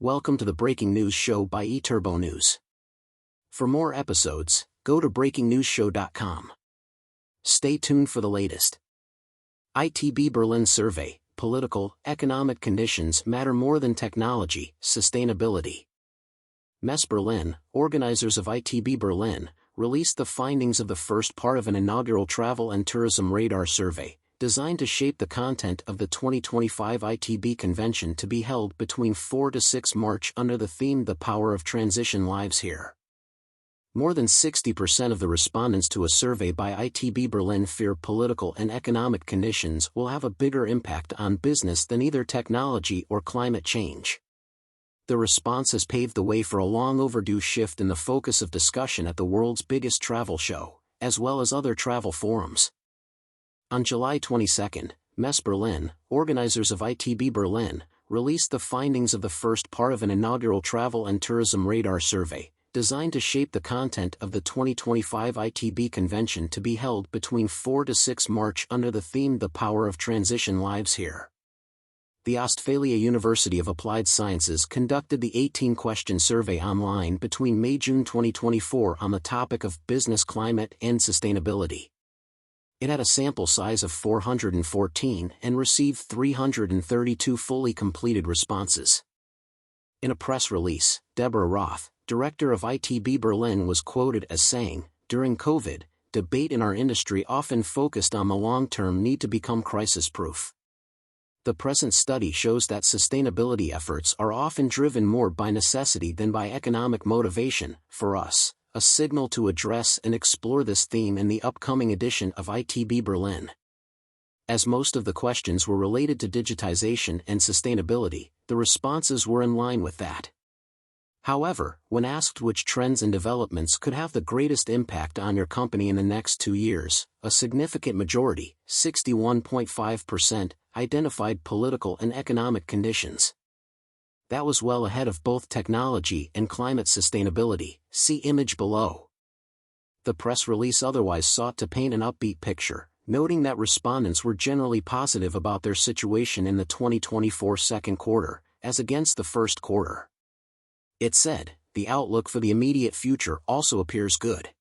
Welcome to the Breaking News Show by eTurbo News. For more episodes, go to breakingnewsshow.com. Stay tuned for the latest. ITB Berlin survey: political, economic conditions matter more than technology, sustainability. Messe Berlin, organizers of ITB Berlin, released the findings of the first part of an inaugural travel and tourism radar survey, designed to shape the content of the 2025 ITB Convention to be held between 4 to 6 March under the theme "The Power of Transition Lives Here." More than 60% of the respondents to a survey by ITB Berlin fear political and economic conditions will have a bigger impact on business than either technology or climate change. The response has paved the way for a long overdue shift in the focus of discussion at the world's biggest travel show, as well as other travel forums. On July 22, Messe Berlin, organizers of ITB Berlin, released the findings of the first part of an inaugural travel and tourism radar survey, designed to shape the content of the 2025 ITB Convention to be held between 4 to 6 March under the theme "The Power of Transition Lives Here." The Ostfalia University of Applied Sciences conducted the 18-question survey online between May-June 2024 on the topic of business climate and sustainability. It had a sample size of 414 and received 332 fully completed responses. In a press release, Deborah Roth, director of ITB Berlin, was quoted as saying, "During COVID, debate in our industry often focused on the long-term need to become crisis-proof. The present study shows that sustainability efforts are often driven more by necessity than by economic motivation. For us, a signal to address and explore this theme in the upcoming edition of ITB Berlin." As most of the questions were related to digitization and sustainability, the responses were in line with that. However, when asked which trends and developments could have the greatest impact on your company in the next 2 years, a significant majority, 61.5%, identified political and economic conditions. That was well ahead of both technology and climate sustainability. See image below. The press release otherwise sought to paint an upbeat picture, noting that respondents were generally positive about their situation in the 2024 second quarter, as against the first quarter. It said, "The outlook for the immediate future also appears good."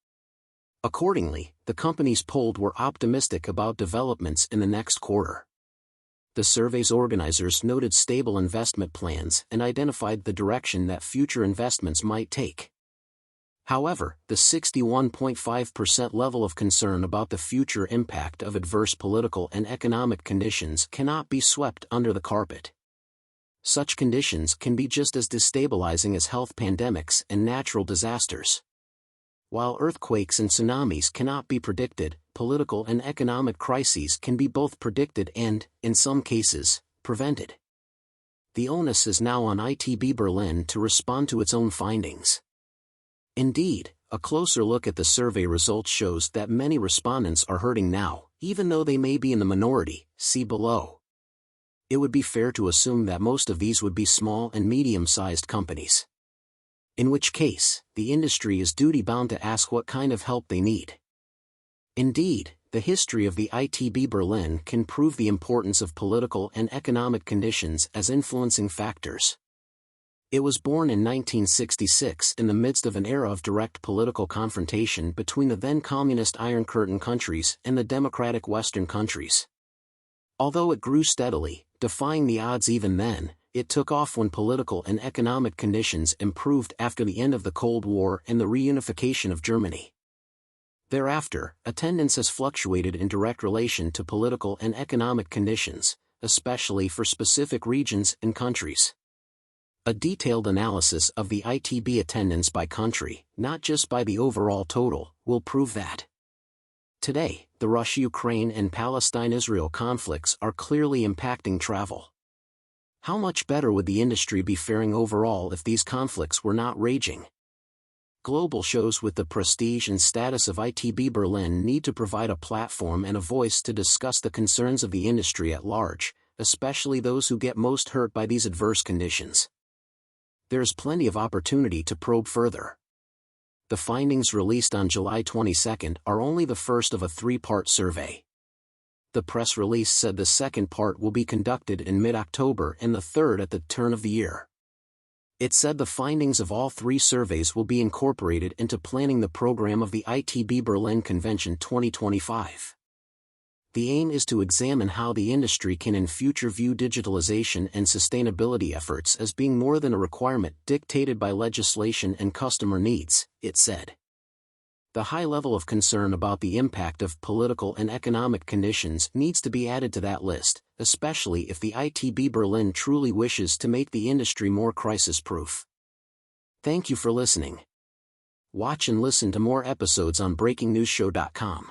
Accordingly, the companies polled were optimistic about developments in the next quarter. The survey's organizers noted stable investment plans and identified the direction that future investments might take. However, the 61.5% level of concern about the future impact of adverse political and economic conditions cannot be swept under the carpet. Such conditions can be just as destabilizing as health pandemics and natural disasters. While earthquakes and tsunamis cannot be predicted, political and economic crises can be both predicted and, in some cases, prevented. The onus is now on ITB Berlin to respond to its own findings. Indeed, a closer look at the survey results shows that many respondents are hurting now, even though they may be in the minority. See below. It would be fair to assume that most of these would be small and medium-sized companies. In which case, the industry is duty-bound to ask what kind of help they need. Indeed, the history of the ITB Berlin can prove the importance of political and economic conditions as influencing factors. It was born in 1966 in the midst of an era of direct political confrontation between the then communist Iron Curtain countries and the democratic Western countries. Although it grew steadily, defying the odds even then, it took off when political and economic conditions improved after the end of the Cold War and the reunification of Germany. Thereafter, attendance has fluctuated in direct relation to political and economic conditions, especially for specific regions and countries. A detailed analysis of the ITB attendance by country, not just by the overall total, will prove that. Today, the Russia-Ukraine and Palestine-Israel conflicts are clearly impacting travel. How much better would the industry be faring overall if these conflicts were not raging? Global shows with the prestige and status of ITB Berlin need to provide a platform and a voice to discuss the concerns of the industry at large, especially those who get most hurt by these adverse conditions. There is plenty of opportunity to probe further. The findings released on July 22 are only the first of a 3-part survey. The press release said the second part will be conducted in mid-October and the third at the turn of the year. It said the findings of all 3 surveys will be incorporated into planning the program of the ITB Berlin Convention 2025. The aim is to examine how the industry can in future view digitalization and sustainability efforts as being more than a requirement dictated by legislation and customer needs, it said. The high level of concern about the impact of political and economic conditions needs to be added to that list, especially if the ITB Berlin truly wishes to make the industry more crisis-proof. Thank you for listening. Watch and listen to more episodes on breakingnewsshow.com.